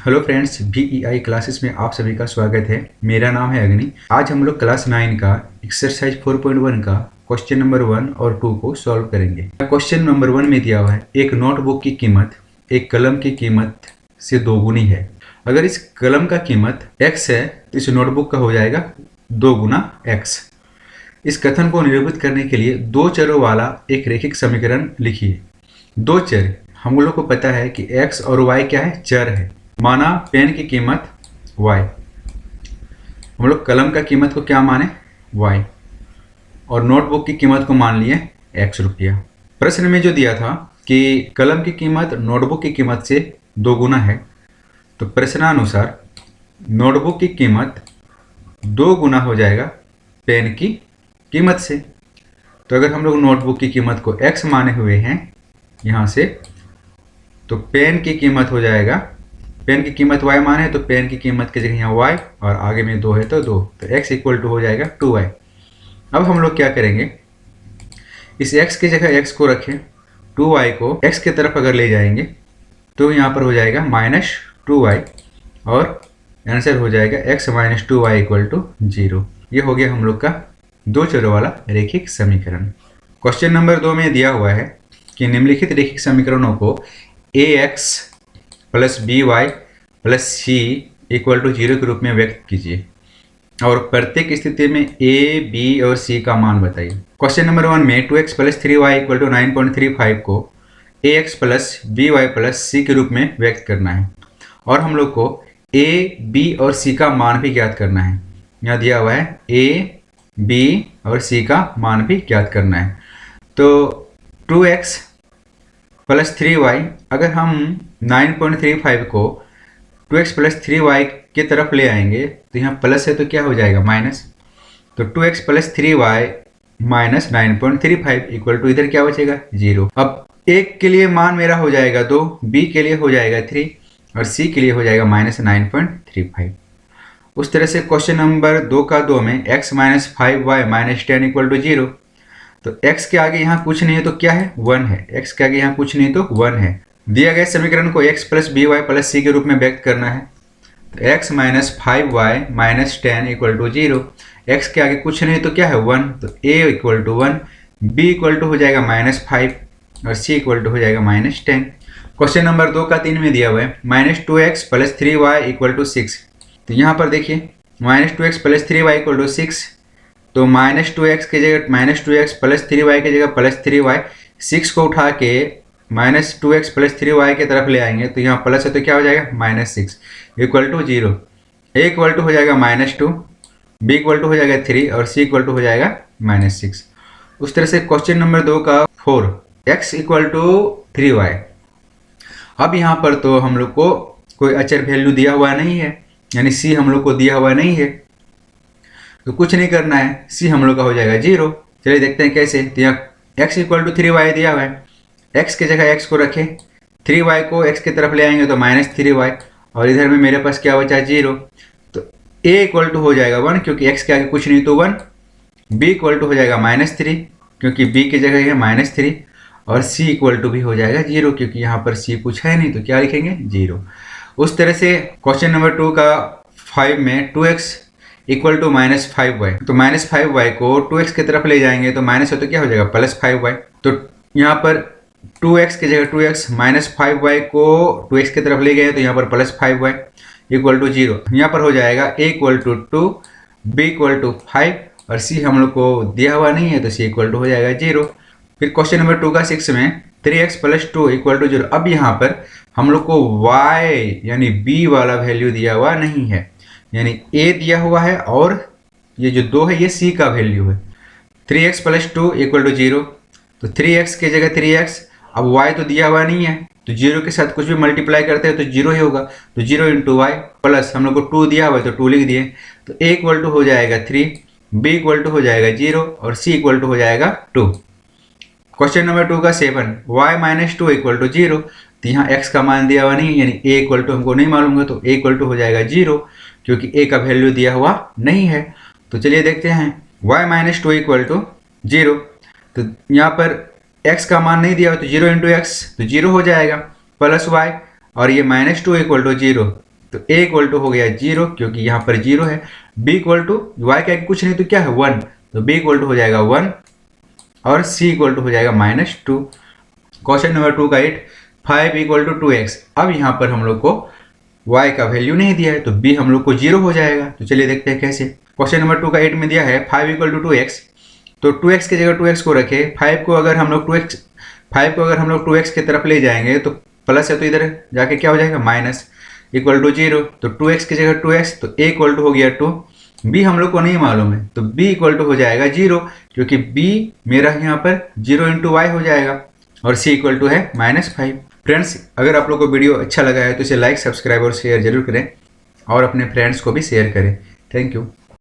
Hello friends, VEI classes में आप सभी का स्वागत है। मेरा नाम है अग्नि। आज हम लोग क्लास 9 का एक्सरसाइज 4.1 का क्वेश्चन नंबर 1 और 2 को सॉल्व करेंगे। क्वेश्चन नंबर 1 में दिया हुआ है, एक नोटबुक की कीमत एक कलम की कीमत से दोगुनी है। अगर इस कलम का कीमत x है तो इस नोटबुक का हो जाएगा 2 गुना x। इस कथन को निरूपित करने के लिए दो चरों वाला एक रैखिक समीकरण लिखिए। दो चर, हम लोग को पता है कि x और y क्या है, चर है। माना पेन की कीमत y, हम लोग कलम का कीमत को क्या माने, y, और नोटबुक की कीमत को मान लिए x रुपया। प्रश्न में जो दिया था कि कलम की कीमत नोटबुक की कीमत से 2 गुना है, तो प्रश्नानुसार नोटबुक की कीमत 2 गुना हो जाएगा पेन की कीमत से। तो अगर हम लोग नोटबुक की कीमत को x माने हुए हैं यहाँ से, तो पेन की कीमत हो जाएगा, पेन की कीमत y माने तो पेन की कीमत की जगह यहाँ y और आगे में 2 है तो 2, तो x इक्वल टू हो जाएगा 2y। अब हम लोग क्या करेंगे, इस x की जगह x को रखें, 2y को x की तरफ अगर ले जाएंगे तो यहाँ पर हो जाएगा -2y और आंसर हो जाएगा x - 2y इक्वल टू 0। ये हो गया हम लोग का दो चरों वाला रैखिक समीकरण। क्वेश्चन नंबर 2 में दिया हुआ है कि निम्नलिखित रैखिक समीकरणों को ax plus by plus c equal to 0 के रूप में व्यक्त कीजिए और प्रत्येक स्थिति में a, b और c का मान बताइए। क्वेश्चन नंबर 1 में 2x plus 3y equal to 9.35 को ax plus by plus c के रूप में व्यक्त करना है और हम लोग को a, b और c का मान भी ज्ञात करना है। यहाँ दिया हुआ है a, b और c का मान भी ज्ञात करना है। तो 2x प्लस 3y, अगर हम 9.35 को 2x प्लस 3y की तरफ ले आएंगे तो यहाँ प्लस है तो क्या हो जाएगा माइनस, तो 2x plus 3y minus 9.35 equal to इधर क्या बचेगा 0। अब एक के लिए मान मेरा हो जाएगा 2, b के लिए हो जाएगा 3 और c के लिए हो जाएगा -9.35। उस तरह से क्वेश्चन नंबर 2 का 2 में x - 5y - 10 इक्वल टू 0, तो x के आगे यहाँ कुछ नहीं है तो क्या है 1 है, x के आगे यहाँ कुछ नहीं तो 1 है। दिया गया समीकरण को x plus by plus c के रूप में व्यक्त करना है, तो x - 5y - 10 equal to 0। x के आगे कुछ नहीं तो क्या है 1, तो a equal to 1, b equal to हो जाएगा -5 और c इक्वल टू हो जाएगा -10। क्वेश्चन नंबर 2 का 3 में दिया हुआ है -2x plus 3y equal to 6। तो यहाँ पर देखिए -2x plus 3y equal to 6, तो -2x की जगह -2x प्लस 3y की जगह प्लस 3y, 6 को उठा के -2x प्लस 3y की तरफ ले आएंगे तो यहाँ प्लस है तो क्या हो जाएगा -6 equal to 0। a equal to हो जाएगा -2, b इक्वल टू हो जाएगा 3 और c इक्वल टू हो जाएगा -6। उस तरह से क्वेश्चन नंबर 2 का 4, x इक्वल टू 3y। अब यहाँ पर तो हम लोग को कोई अचर वैल्यू दिया हुआ नहीं है, यानी c हम लोग को दिया हुआ नहीं है, तो कुछ नहीं करना है, c हम लोग का हो जाएगा 0। चलिए देखते हैं कैसे। तो यहाँ x इक्वल टू 3y दिया हुआ है, x की जगह x को रखें, 3y को x की तरफ ले आएंगे तो -3y और इधर में मेरे पास क्या बचा 0, तो a इक्वल टू हो जाएगा 1 क्योंकि x के आगे कुछ नहीं तो 1, b इक्वल टू हो जाएगा -3 क्योंकि b की जगह है -3 और c इक्वल टू भी हो जाएगा 0 क्योंकि यहाँ पर c कुछ है नहीं तो क्या लिखेंगे 0। उस तरह से क्वेश्चन नंबर 2 का 5 में 2x इक्वल टू -5y, तो -5y को 2x की तरफ ले जाएंगे तो माइनस है तो क्या हो जाएगा +5y, तो यहाँ पर 2x की जगह 2x -5y को 2x की तरफ ले गए तो यहाँ पर +5y इक्वल टू 0। यहाँ पर हो जाएगा a equal to 2, b equal to 5 और c हम लोग को दिया हुआ नहीं है तो c इक्वल टू हो जाएगा 0। फिर क्वेश्चन नंबर 2 का 6 में 3x प्लस 2 इक्वल टू 0। अब यहाँ पर हम लोग को y यानी b वाला वैल्यू दिया हुआ नहीं है, यानी a दिया हुआ है और ये जो 2 है ये c का वैल्यू है। 3x प्लस 2 इक्वल टू 0, तो 3x की जगह 3x, अब y तो दिया हुआ नहीं है तो 0 के साथ कुछ भी मल्टीप्लाई करते हैं तो 0 ही होगा, तो 0 इंटू वाई प्लस हम लोग को 2 दिया हुआ है तो 2 लिख दिए, तो a इक्वल टू हो जाएगा 3, b इक्वल टू हो जाएगा 0 और c इक्वल टू हो जाएगा 2। क्वेश्चन नंबर 2 का 7, y - 2 इक्वल टू 0, तो यहाँ x का मान दिया हुआ नहीं यानी a इक्वल टू हमको नहीं मालूम है, तो a इक्वल टू हो जाएगा 0 क्योंकि a का वैल्यू दिया हुआ नहीं है। तो चलिए देखते हैं y - 2 इक्वल टू 0, तो यहाँ पर x का मान नहीं दिया हुआ तो 0 इंटू एक्स तो 0 हो जाएगा प्लस y और ये -2 इक्वल टू 0, तो a इक्वल टू हो गया 0 क्योंकि यहाँ पर 0 है। b इक्वल टू y का कुछ नहीं तो क्या है 1, तो b इक्वल टू हो जाएगा 1 और c इक्वल टू हो जाएगा -2। क्वेश्चन नंबर 2 का 8, 5 इक्वल टू 2x। अब यहाँ पर हम लोग को y का वैल्यू नहीं दिया है तो b हम लोग को 0 हो जाएगा। तो चलिए देखते हैं कैसे। क्वेश्चन नंबर 2 का 8 में दिया है 5 इक्वल टू 2x, तो 2x की जगह 2x को रखे, 5 को अगर हम लोग 2x की तरफ ले जाएंगे तो प्लस है तो इधर जाके क्या हो जाएगा माइनस, इक्वल टू 0। तो 2x की जगह 2x, तो a इक्वल टू हो गया 2, b हम लोग को नहीं मालूम है तो b इक्वल टू हो जाएगा 0 क्योंकि b मेरा यहाँ पर 0 इंटू वाई हो जाएगा और c इक्वल टू है -5। फ्रेंड्स, अगर आप लोग को वीडियो अच्छा लगा है तो इसे लाइक, सब्सक्राइब और शेयर जरूर करें और अपने फ्रेंड्स को भी शेयर करें। Thank you.